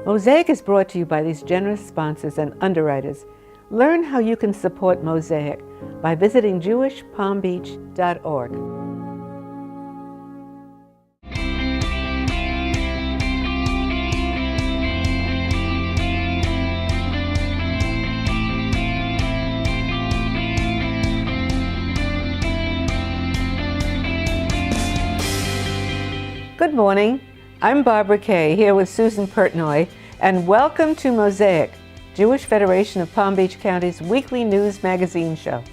Mosaic is brought to you by these generous sponsors and underwriters. Learn how you can support Mosaic by visiting jewishpalmbeach.org. Good morning. I'm Barbara Kay, here with Susan Pertnoy, and welcome to Mosaic, Jewish Federation of Palm Beach County's weekly news magazine show.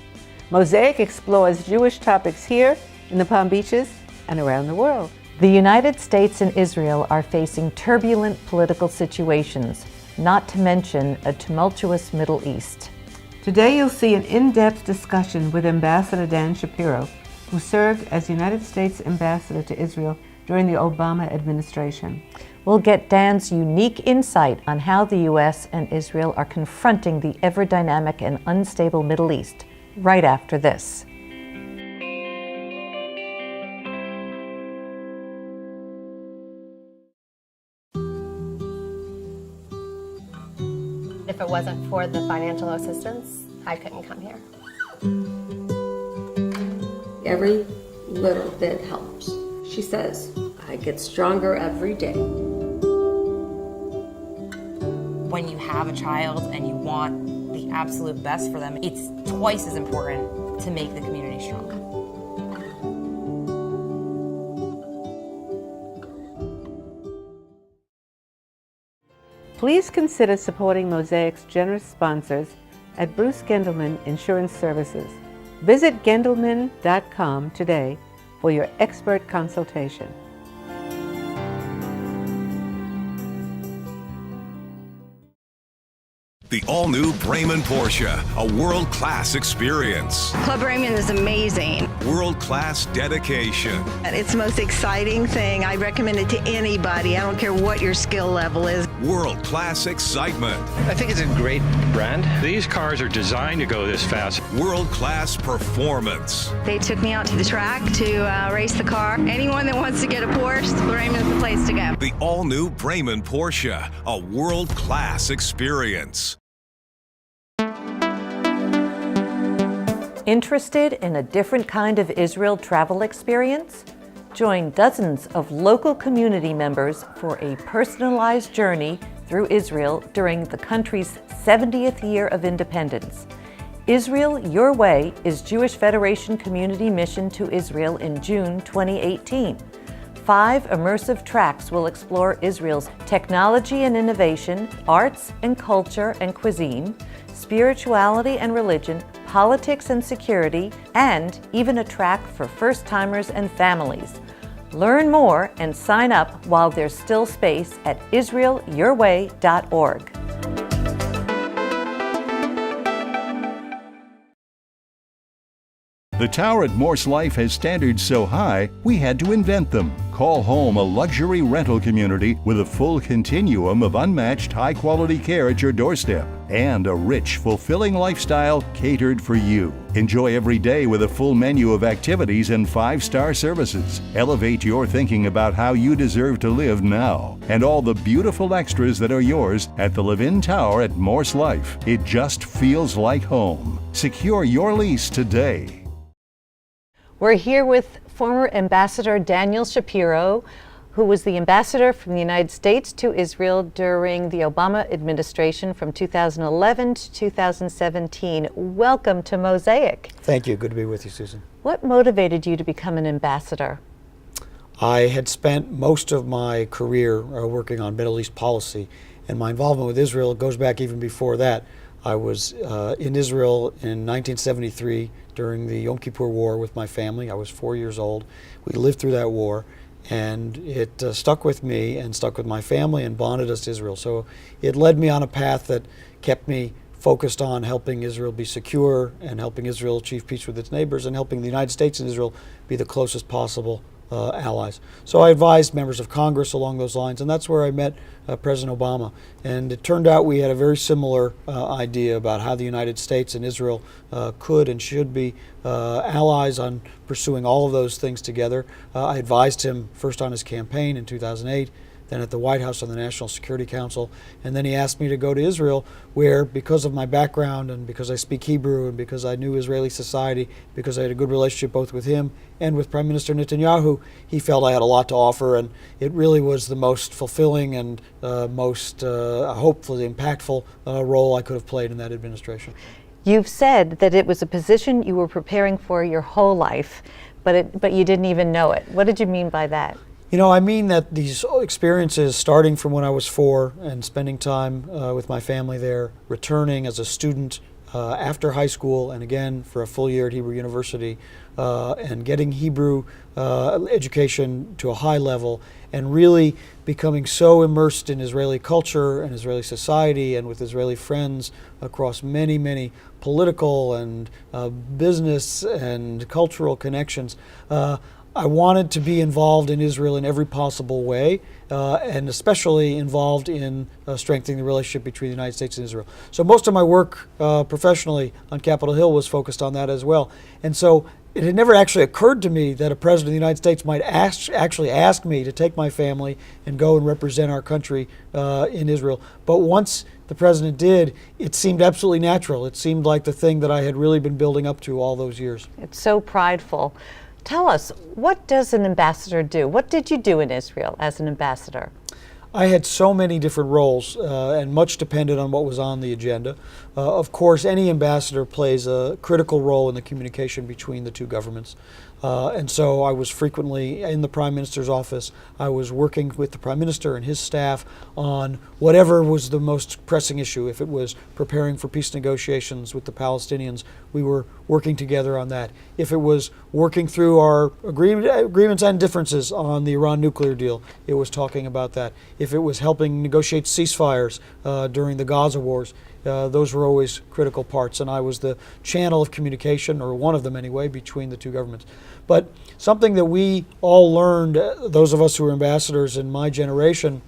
Mosaic explores Jewish topics here in the Palm Beaches and around the world. The United States and Israel are facing turbulent political situations, not to mention a tumultuous Middle East. Today you'll see an in-depth discussion with Ambassador Dan Shapiro, who served as United States Ambassador to Israel during the Obama administration. We'll get Dan's unique insight on how the U.S. and Israel are confronting the ever-dynamic and unstable Middle East right after this. If it wasn't for the financial assistance, I couldn't come here. Every little bit helps. She says, I get stronger every day. When you have a child and you want the absolute best for them, it's twice as important to make the community stronger. Please consider supporting Mosaic's generous sponsors at Bruce Gendelman Insurance Services. Visit gendelman.com today for your expert consultation. The all-new Bremen Porsche, a world-class experience. Club Bremen is amazing. World-class dedication. It's the most exciting thing. I recommend it to anybody. I don't care what your skill level is. World-class excitement. I think it's a great brand. These cars are designed to go this fast. World-class performance. They took me out to the track to race the car. Anyone that wants to get a Porsche, Bremen's the place to go. The all-new Bremen Porsche, a world-class experience. Interested in a different kind of Israel travel experience? Join dozens of local community members for a personalized journey through Israel during the country's 70th year of independence. Israel Your Way is Jewish Federation Community Mission to Israel in June 2018. 5 immersive tracks will explore Israel's technology and innovation, arts and culture and cuisine, spirituality and religion, politics and security, and even a track for first-timers and families. Learn more and sign up while there's still space at israelyourway.org. The tower at Morse Life has standards so high, we had to invent them. Call home a luxury rental community with a full continuum of unmatched high-quality care at your doorstep and a rich, fulfilling lifestyle catered for you. Enjoy every day with a full menu of activities and 5-star services. Elevate your thinking about how you deserve to live now and all the beautiful extras that are yours at the Live-In Tower at Morse Life. It just feels like home. Secure your lease today. We're here with former Ambassador Daniel Shapiro, who was the ambassador from the United States to Israel during the Obama administration from 2011 to 2017. Welcome to Mosaic. Thank you. Good to be with you, Susan. What motivated you to become an ambassador? I had spent most of my career working on Middle East policy, and my involvement with Israel goes back even before that. I was in Israel in 1973 during the Yom Kippur War with my family. I was 4 years old. We lived through that war, and it stuck with me and stuck with my family and bonded us to Israel. So it led me on a path that kept me focused on helping Israel be secure and helping Israel achieve peace with its neighbors and helping the United States and Israel be the closest possible allies. So I advised members of Congress along those lines, and that's where I met President Obama. And it turned out we had a very similar idea about how the United States and Israel could and should be allies on pursuing all of those things together. I advised him first on his campaign in 2008, then at the White House on the National Security Council. And then he asked me to go to Israel, where, because of my background and because I speak Hebrew and because I knew Israeli society, because I had a good relationship both with him and with Prime Minister Netanyahu, he felt I had a lot to offer, and it really was the most fulfilling and most hopefully impactful role I could have played in that administration. You've said that it was a position you were preparing for your whole life, but you didn't even know it. What did you mean by that? You know, I mean that these experiences, starting from when I was 4 and spending time with my family there, returning as a student after high school, and again for a full year at Hebrew University, and getting Hebrew education to a high level, and really becoming so immersed in Israeli culture and Israeli society and with Israeli friends across many, many political and business and cultural connections. I wanted to be involved in Israel in every possible way, and especially involved in strengthening the relationship between the United States and Israel. So most of my work professionally on Capitol Hill was focused on that as well. And so it had never actually occurred to me that a president of the United States might actually ask me to take my family and go and represent our country in Israel. But once the president did, it seemed absolutely natural. It seemed like the thing that I had really been building up to all those years. It's so prideful. Tell us, what does an ambassador do? What did you do in Israel as an ambassador? I had so many different roles, and much depended on what was on the agenda. Of course, any ambassador plays a critical role in the communication between the two governments. And so I was frequently in the Prime Minister's office. I was working with the Prime Minister and his staff on whatever was the most pressing issue. If it was preparing for peace negotiations with the Palestinians, we were working together on that. If it was working through our agreements and differences on the Iran nuclear deal, it was talking about that. If it was helping negotiate ceasefires during the Gaza wars, those were always critical parts, and I was the channel of communication, or one of them anyway, between the two governments. But something that we all learned, those of us who were ambassadors in my generation,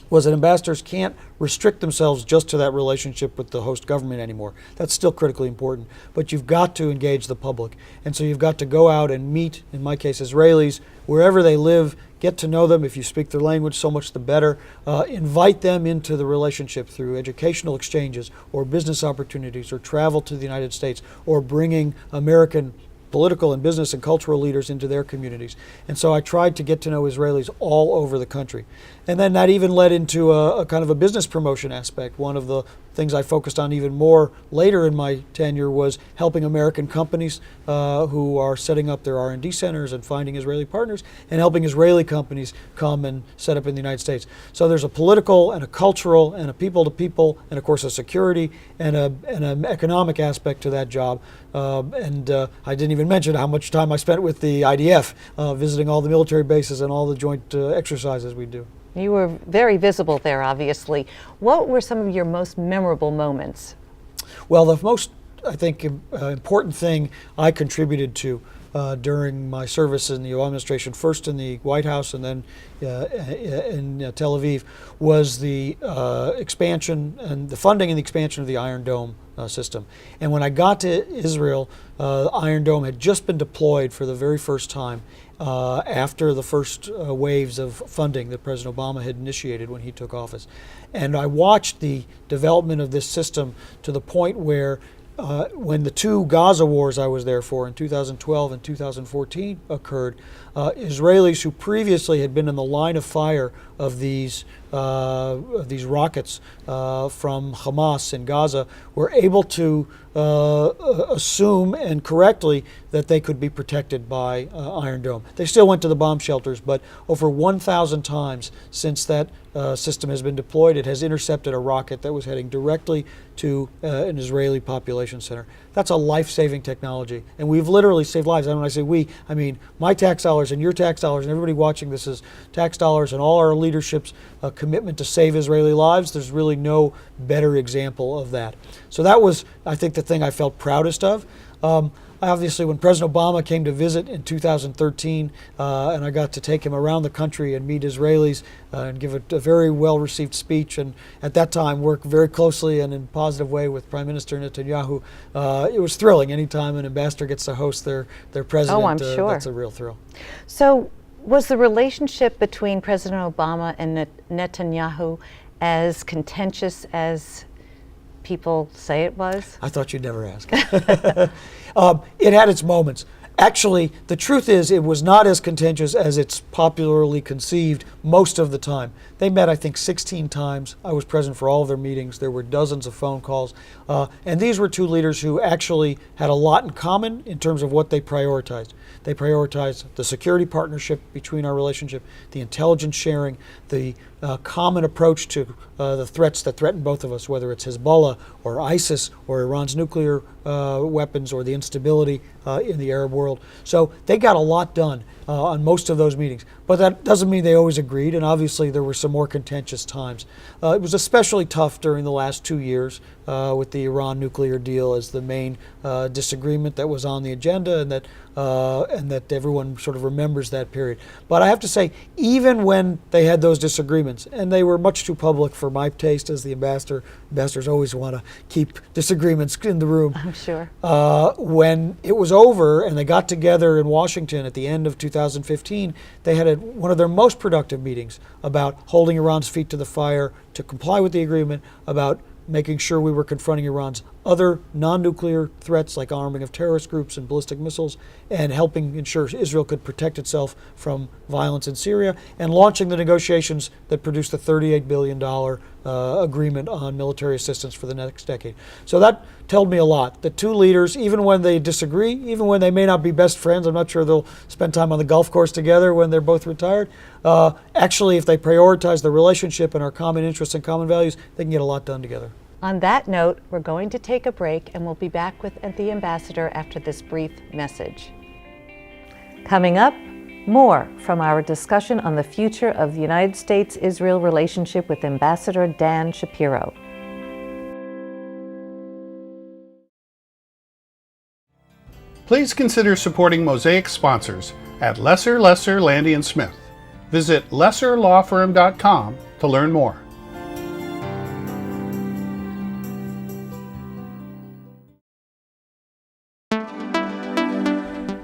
was that ambassadors can't restrict themselves just to that relationship with the host government anymore. That's still critically important, but you've got to engage the public. And so you've got to go out and meet, in my case, Israelis, wherever they live, get to know them. If you speak their language, so much the better. Invite them into the relationship through educational exchanges or business opportunities or travel to the United States or bringing American political and business and cultural leaders into their communities. And so I tried to get to know Israelis all over the country. And then that even led into a kind of a business promotion aspect. One of the things I focused on even more later in my tenure was helping American companies who are setting up their R&D centers and finding Israeli partners, and helping Israeli companies come and set up in the United States. So there's a political and a cultural and a people-to-people and of course a security and an economic aspect to that job. I didn't even mention how much time I spent with the IDF, visiting all the military bases and all the joint exercises we do. You were very visible there, obviously. What were some of your most memorable moments? Well, the most, I think, important thing I contributed to during my service in the Obama administration, first in the White House and then in Tel Aviv, was the expansion and the funding and the expansion of the Iron Dome system. And when I got to Israel, Iron Dome had just been deployed for the very first time after the first waves of funding that President Obama had initiated when he took office. And I watched the development of this system to the point where when the two Gaza wars I was there for in 2012 and 2014 occurred, Israelis who previously had been in the line of fire of these rockets from Hamas in Gaza were able to assume, and correctly, that they could be protected by Iron Dome. They still went to the bomb shelters, but over 1,000 times since that system has been deployed, it has intercepted a rocket that was heading directly to an Israeli population center. That's a life-saving technology, and we've literally saved lives. And when I say we, I mean my tax dollars and your tax dollars, and everybody watching this is tax dollars, and all our leadership's commitment to save Israeli lives. There's really no better example of that. So that was, I think, the thing I felt proudest of. Obviously, when President Obama came to visit in 2013, and I got to take him around the country and meet Israelis and give a very well-received speech, and at that time work very closely and in a positive way with Prime Minister Netanyahu, it was thrilling. Anytime an ambassador gets to host their president, I'm sure. That's a real thrill. So Was the relationship between President Obama and Netanyahu as contentious as people say it was? I thought you'd never ask. It had its moments. Actually, the truth is it was not as contentious as it's popularly conceived most of the time. They met, I think, 16 times. I was present for all of their meetings. There were dozens of phone calls. And these were two leaders who actually had a lot in common in terms of what they prioritized. They prioritized the security partnership between our relationship, the intelligence sharing, the common approach to the threats that threaten both of us, whether it's Hezbollah or ISIS or Iran's nuclear weapons or the instability in the Arab world. So they got a lot done on most of those meetings. But that doesn't mean they always agreed, and obviously there were some more contentious times. It was especially tough during the last 2 years with the Iran nuclear deal as the main disagreement that was on the agenda, and that everyone sort of remembers that period. But I have to say, even when they had those disagreements, and they were much too public for my taste as the ambassador, ambassadors always want to keep disagreements in the room. I'm sure. When it was over and they got together in Washington at the end of 2015, they had one of their most productive meetings about holding Iran's feet to the fire to comply with the agreement, about making sure we were confronting Iran's other non-nuclear threats like arming of terrorist groups and ballistic missiles, and helping ensure Israel could protect itself from violence in Syria, and launching the negotiations that produced the $38 billion agreement on military assistance for the next decade. So that told me a lot. The two leaders, even when they disagree, even when they may not be best friends, I'm not sure they'll spend time on the golf course together when they're both retired, actually if they prioritize the relationship and our common interests and common values, they can get a lot done together. On that note, we're going to take a break, and we'll be back with the ambassador after this brief message. Coming up, more from our discussion on the future of the United States-Israel relationship with Ambassador Dan Shapiro. Please consider supporting Mosaic sponsors at Lesser Landy & Smith. Visit lesserlawfirm.com to learn more.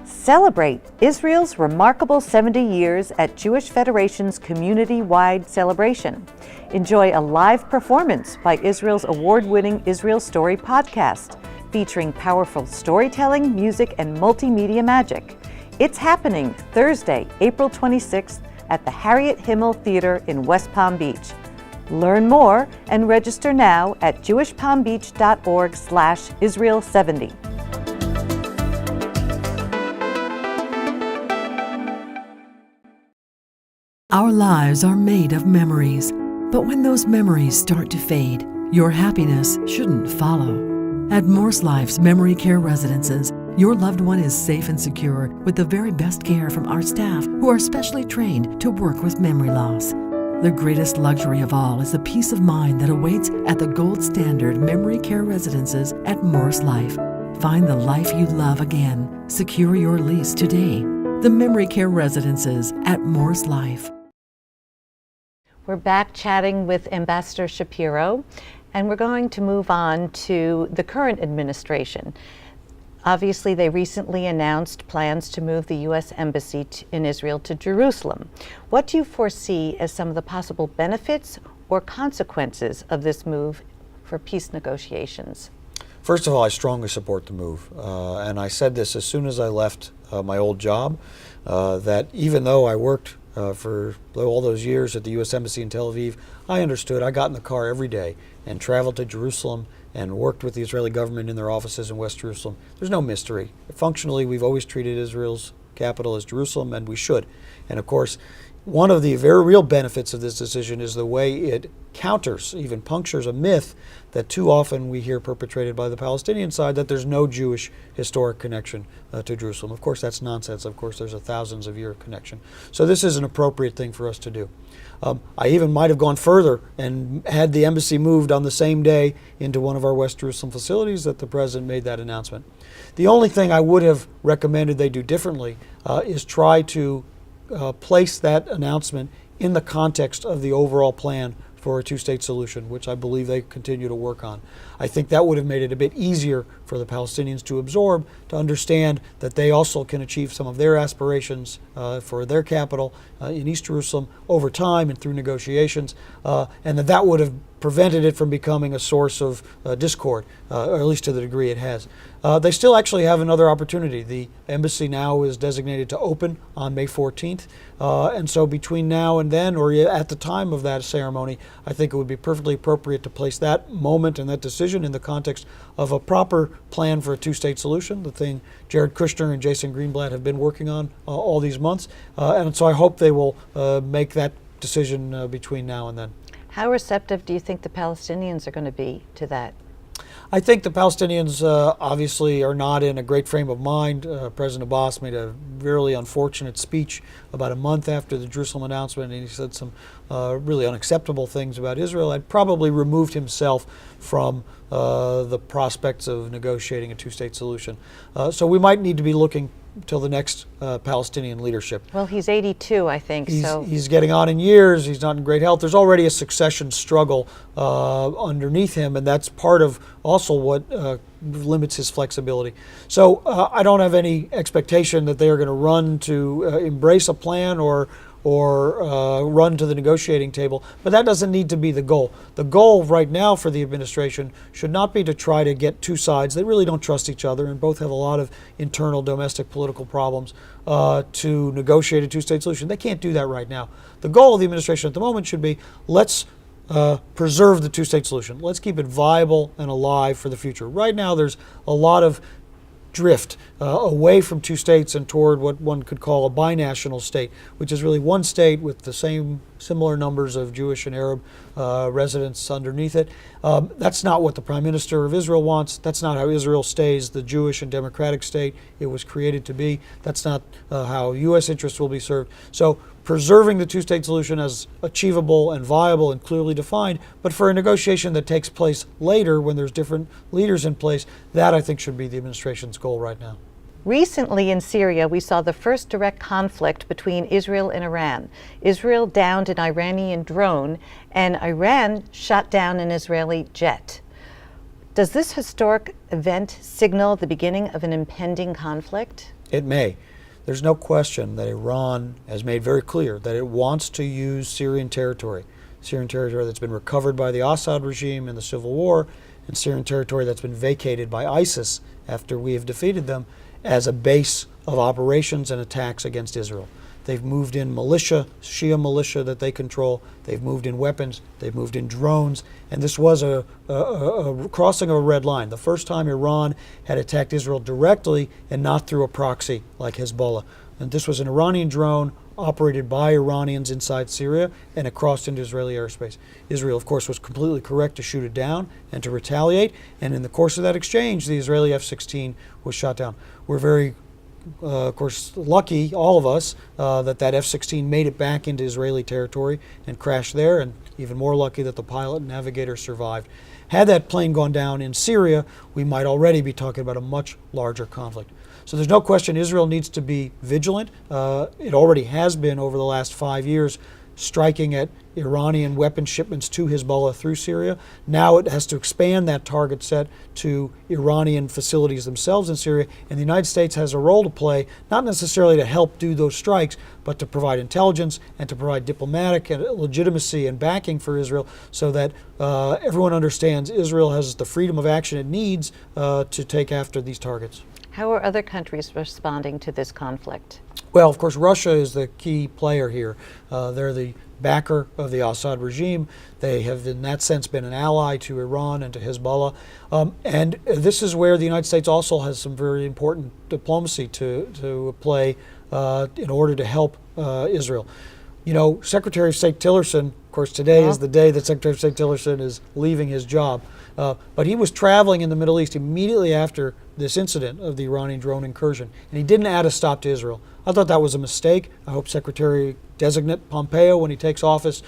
Celebrate Israel's remarkable 70 years at Jewish Federation's community-wide celebration. Enjoy a live performance by Israel's award-winning Israel Story podcast, featuring powerful storytelling, music, and multimedia magic. It's happening Thursday, April 26th at the Harriet Himmel Theater in West Palm Beach. Learn more and register now at jewishpalmbeach.org/Israel70. Our lives are made of memories, but when those memories start to fade, your happiness shouldn't follow. At Morse Life's Memory Care Residences, your loved one is safe and secure with the very best care from our staff who are specially trained to work with memory loss. The greatest luxury of all is the peace of mind that awaits at the gold standard Memory Care Residences at Morse Life. Find the life you love again. Secure your lease today. The Memory Care Residences at Morse Life. We're back chatting with Ambassador Shapiro, and we're going to move on to the current administration. Obviously, they recently announced plans to move the U.S. Embassy in Israel to Jerusalem. What do you foresee as some of the possible benefits or consequences of this move for peace negotiations? First of all, I strongly support the move. And I said this as soon as I left my old job, that even though I worked for all those years at the U.S. Embassy in Tel Aviv, I understood. I got in the car every day and traveled to Jerusalem and worked with the Israeli government in their offices in West Jerusalem. There's no mystery. Functionally, we've always treated Israel's capital as Jerusalem, and we should. And of course, one of the very real benefits of this decision is the way it counters, even punctures a myth that too often we hear perpetrated by the Palestinian side, that there's no Jewish historic connection to Jerusalem. Of course, that's nonsense. Of course, there's a thousands of year connection. So this is an appropriate thing for us to do. I even might have gone further and had the embassy moved on the same day into one of our West Jerusalem facilities that the president made that announcement. The only thing I would have recommended they do differently is try to place that announcement in the context of the overall plan for a two-state solution, which I believe they continue to work on. I think that would have made it a bit easier for for the Palestinians to absorb, to understand that they also can achieve some of their aspirations for their capital in East Jerusalem over time and through negotiations, and that would have prevented it from becoming a source of discord, or at least to the degree it has. They still actually have another opportunity. The embassy now is designated to open on May 14th, and so between now and then, or at the time of that ceremony, I think it would be perfectly appropriate to place that moment and that decision in the context of a proper plan for a two-state solution, the thing Jared Kushner and Jason Greenblatt have been working on all these months, and so I hope they will make that decision between now and then. How receptive do you think the Palestinians are going to be to that? I think the Palestinians obviously are not in a great frame of mind. President Abbas made a really unfortunate speech about a month after the Jerusalem announcement, and he said some really unacceptable things about Israel. Had probably removed himself from the prospects of negotiating a two-state solution. So we might need to be looking till the next Palestinian leadership. Well, he's 82, I think. He's getting on in years. He's not in great health. There's already a succession struggle underneath him, and that's part of also what limits his flexibility. So I don't have any expectation that they are going to run to embrace a plan or run to the negotiating table, but that doesn't need to be the goal. The goal right now for the administration should not be to try to get two sides that really don't trust each other and both have a lot of internal domestic political problems to negotiate a two-state solution. They can't do that right now. The goal of the administration at the moment should be, let's preserve the two-state solution. Let's keep it viable and alive for the future. Right now there's a lot of drift away from two states and toward what one could call a binational state, which is really one state with the similar numbers of Jewish and Arab residents underneath it. That's not what the Prime Minister of Israel wants. That's not how Israel stays the Jewish and democratic state it was created to be. That's not how U.S. interests will be served. So preserving the two-state solution as achievable and viable and clearly defined, but for a negotiation that takes place later when there's different leaders in place, that I think should be the administration's goal right now. Recently in Syria, we saw the first direct conflict between Israel and Iran. Israel downed an Iranian drone, and Iran shot down an Israeli jet. Does this historic event signal the beginning of an impending conflict? It may. There's no question that Iran has made very clear that it wants to use Syrian territory that's been recovered by the Assad regime in the civil war, and Syrian territory that's been vacated by ISIS after we have defeated them, as a base of operations and attacks against Israel. They've moved in militia, Shia militia that they control. They've moved in weapons. They've moved in drones. And this was a crossing of a red line. The first time Iran had attacked Israel directly and not through a proxy like Hezbollah. And this was an Iranian drone operated by Iranians inside Syria, and it crossed into Israeli airspace. Israel, of course, was completely correct to shoot it down and to retaliate. And in the course of that exchange, the Israeli F-16 was shot down. We're very of course, lucky, all of us, that F-16 made it back into Israeli territory and crashed there, and even more lucky that the pilot and navigator survived. Had that plane gone down in Syria, we might already be talking about a much larger conflict. So there's no question Israel needs to be vigilant. It already has been over the last 5 years, striking at Iranian weapon shipments to Hezbollah through Syria. Now it has to expand that target set to Iranian facilities themselves in Syria, and the United States has a role to play, not necessarily to help do those strikes, but to provide intelligence and to provide diplomatic legitimacy and backing for Israel so that everyone understands Israel has the freedom of action it needs to take after these targets. How are other countries responding to this conflict? Well, of course, Russia is the key player here. They're the backer of the Assad regime. They have, in that sense, been an ally to Iran and to Hezbollah. And this is where the United States also has some very important diplomacy to play in order to help Israel. You know, Secretary of State Tillerson, of course, today is the day that Secretary of State Tillerson is leaving his job. But he was traveling in the Middle East immediately after this incident of the Iranian drone incursion, and he didn't add a stop to Israel. I thought that was a mistake. I hope Secretary-designate Pompeo, when he takes office,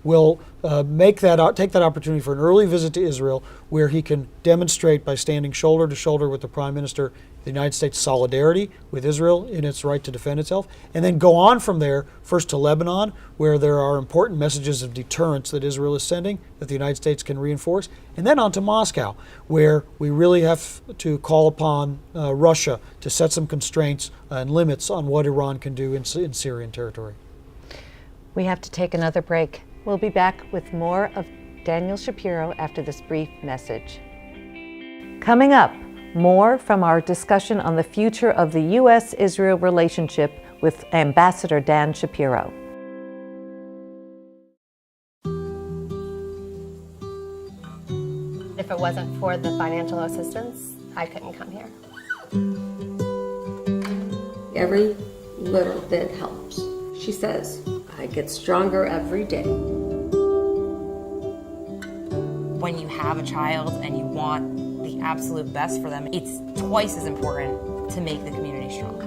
will take that opportunity for an early visit to Israel, where he can demonstrate by standing shoulder to shoulder with the Prime Minister the United States' solidarity with Israel in its right to defend itself, and then go on from there, first to Lebanon, where there are important messages of deterrence that Israel is sending that the United States can reinforce, and then on to Moscow, where we really have to call upon Russia to set some constraints and limits on what Iran can do in Syrian territory. We have to take another break. We'll be back with more of Daniel Shapiro after this brief message. Coming up, more from our discussion on the future of the U.S. Israel relationship with Ambassador Dan Shapiro. If it wasn't for the financial assistance, I couldn't come here. Every little bit helps. She says, I get stronger every day. When you have a child and you want the absolute best for them, it's twice as important to make the community strong.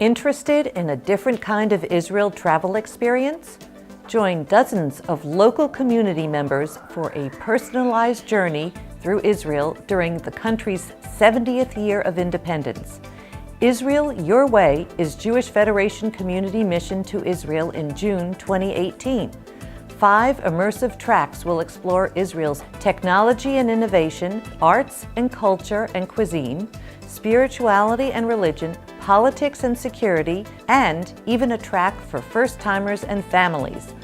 Interested in a different kind of Israel travel experience? Join dozens of local community members for a personalized journey through Israel during the country's 70th year of independence. Israel Your Way is Jewish Federation Community Mission to Israel in June 2018. 5 immersive tracks will explore Israel's technology and innovation, arts and culture and cuisine, spirituality and religion, politics and security, and even a track for first-timers and families.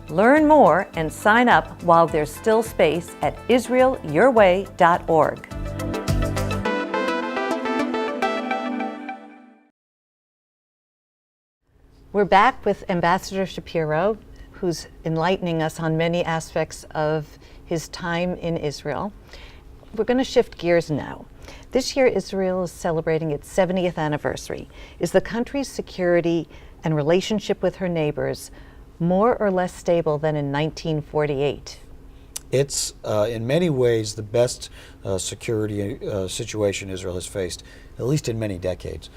Learn more and sign up while there's still space at israelyourway.org. We're back with Ambassador Shapiro, who's enlightening us on many aspects of his time in Israel. We're going to shift gears now. This year, Israel is celebrating its 70th anniversary. Is the country's security and relationship with her neighbors more or less stable than in 1948? It's in many ways the best security situation Israel has faced, at least in many decades.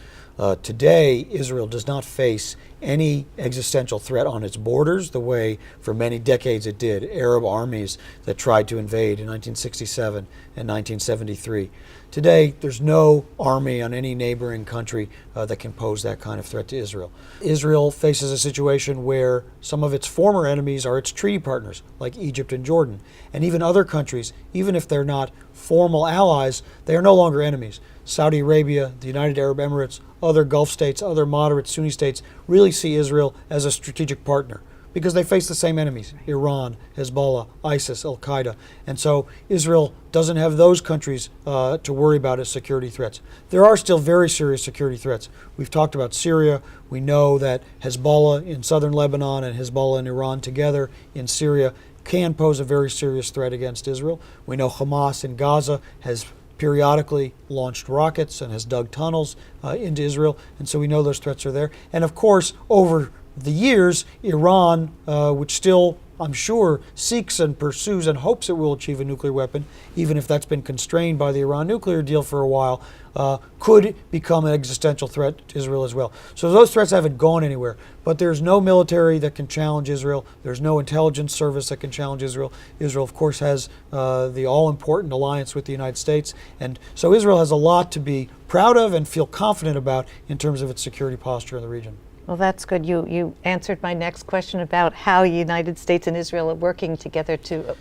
Today, Israel does not face any existential threat on its borders the way for many decades it did. Arab armies that tried to invade in 1967 and 1973. Today, there's no army on any neighboring country that can pose that kind of threat to Israel. Israel faces a situation where some of its former enemies are its treaty partners, like Egypt and Jordan. And even other countries, even if they're not formal allies, they are no longer enemies. Saudi Arabia, the United Arab Emirates, other Gulf states, other moderate Sunni states really see Israel as a strategic partner because they face the same enemies, Iran, Hezbollah, ISIS, Al-Qaeda. And so Israel doesn't have those countries to worry about as security threats. There are still very serious security threats. We've talked about Syria. We know that Hezbollah in southern Lebanon and Hezbollah and Iran together in Syria can pose a very serious threat against Israel. We know Hamas in Gaza has periodically launched rockets and has dug tunnels into Israel, and so we know those threats are there. And of course, over the years, Iran, which still, I'm sure, seeks and pursues and hopes it will achieve a nuclear weapon, even if that's been constrained by the Iran nuclear deal for a while, could become an existential threat to Israel as well. So those threats haven't gone anywhere, but there's no military that can challenge Israel. There's no intelligence service that can challenge Israel. Israel, of course, has the all-important alliance with the United States, and so Israel has a lot to be proud of and feel confident about in terms of its security posture in the region. Well, that's good. You answered my next question about how the United States and Israel are working together to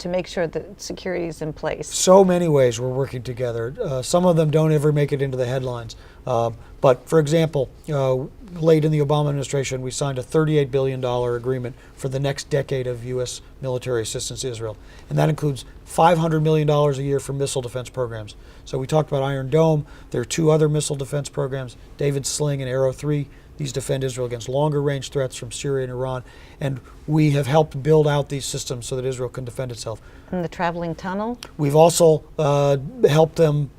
make sure that security is in place. So many ways we're working together. Some of them don't ever make it into the headlines. But for example, late in the Obama administration, we signed a $38 billion agreement for the next decade of U.S. military assistance to Israel. And that includes $500 million a year for missile defense programs. So we talked about Iron Dome. There are 2 other missile defense programs, David Sling and Arrow 3. These defend Israel against longer range threats from Syria and Iran. And we have helped build out these systems so that Israel can defend itself. And the traveling tunnel? We've also helped them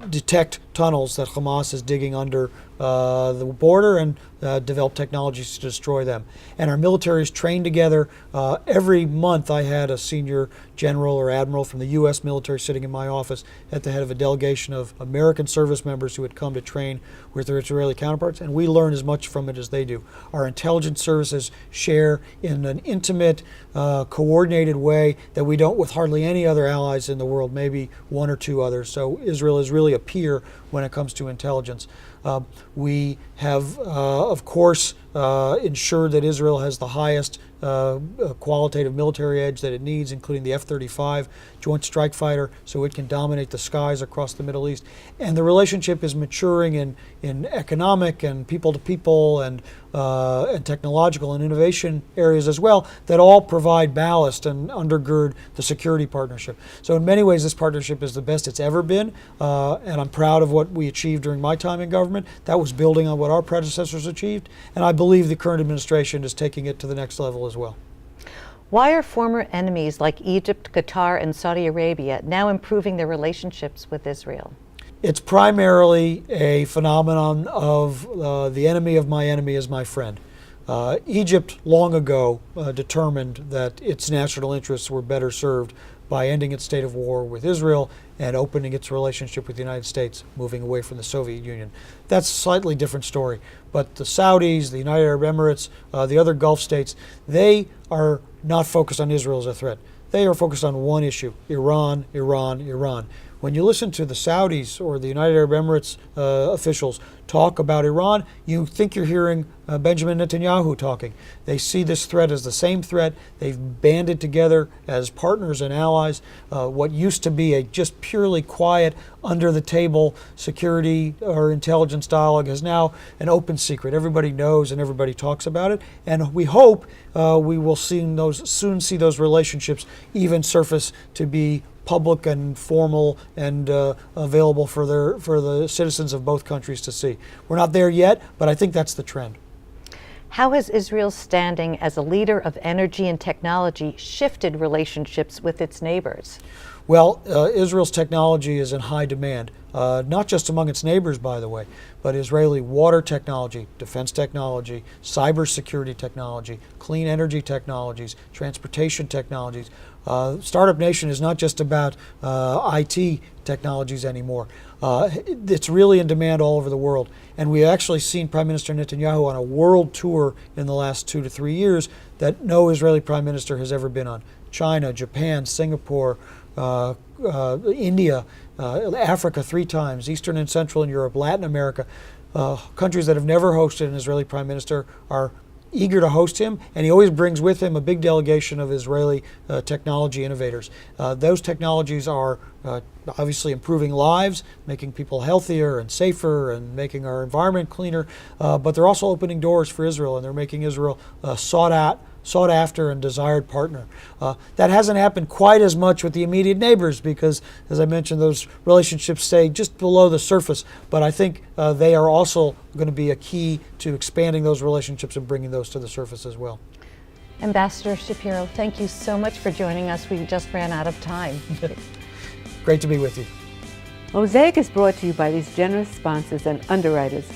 detect tunnels that Hamas is digging under the border and develop technologies to destroy them. And our military is trained together. Every month I had a senior general or admiral from the U.S. military sitting in my office at the head of a delegation of American service members who had come to train with their Israeli counterparts, and we learn as much from it as they do. Our intelligence services share in an intimate, coordinated way that we don't with hardly any other allies in the world, maybe one or two others. So Israel is really a peer when it comes to intelligence. We have, of course, ensured that Israel has the highest qualitative military edge that it needs, including the F-35 Joint Strike Fighter, so it can dominate the skies across the Middle East. And the relationship is maturing in economic and people-to-people and technological and innovation areas as well, that all provide ballast and undergird the security partnership. So in many ways, this partnership is the best it's ever been, and I'm proud of what we achieved during my time in government. That was building on what our predecessors achieved, and I believe the current administration is taking it to the next level as well. Why are former enemies like Egypt, Qatar, and Saudi Arabia now improving their relationships with Israel? It's primarily a phenomenon of the enemy of my enemy is my friend. Egypt long ago determined that its national interests were better served by ending its state of war with Israel and opening its relationship with the United States, moving away from the Soviet Union. That's a slightly different story. But the Saudis, the United Arab Emirates, the other Gulf states, they are not focused on Israel as a threat. They are focused on one issue: Iran, Iran, Iran. When you listen to the Saudis or the United Arab Emirates officials talk about Iran, you think you're hearing Benjamin Netanyahu talking. They see this threat as the same threat. They've banded together as partners and allies. What used to be a just purely quiet, under-the-table security or intelligence dialogue is now an open secret. Everybody knows and everybody talks about it. And we hope we will soon see those relationships even surface to be public and formal and available for the citizens of both countries to see. We're not there yet, but I think that's the trend. How has Israel's standing as a leader of energy and technology shifted relationships with its neighbors? Well, Israel's technology is in high demand, not just among its neighbors, by the way, but Israeli water technology, defense technology, cybersecurity technology, clean energy technologies, transportation technologies. Startup Nation is not just about IT technologies anymore. It's really in demand all over the world. And we've actually seen Prime Minister Netanyahu on a world tour in the last 2 to 3 years that no Israeli Prime Minister has ever been on. China, Japan, Singapore, India, Africa 3 times, Eastern and Central in Europe, Latin America. Countries that have never hosted an Israeli Prime Minister are eager to host him, and he always brings with him a big delegation of Israeli technology innovators. Those technologies are obviously improving lives, making people healthier and safer and making our environment cleaner, but they're also opening doors for Israel, and they're making Israel sought after and desired partner. That hasn't happened quite as much with the immediate neighbors because, as I mentioned, those relationships stay just below the surface. But I think they are also going to be a key to expanding those relationships and bringing those to the surface as well. Ambassador Shapiro, thank you so much for joining us. We just ran out of time. Great to be with you. Mosaic is brought to you by these generous sponsors and underwriters: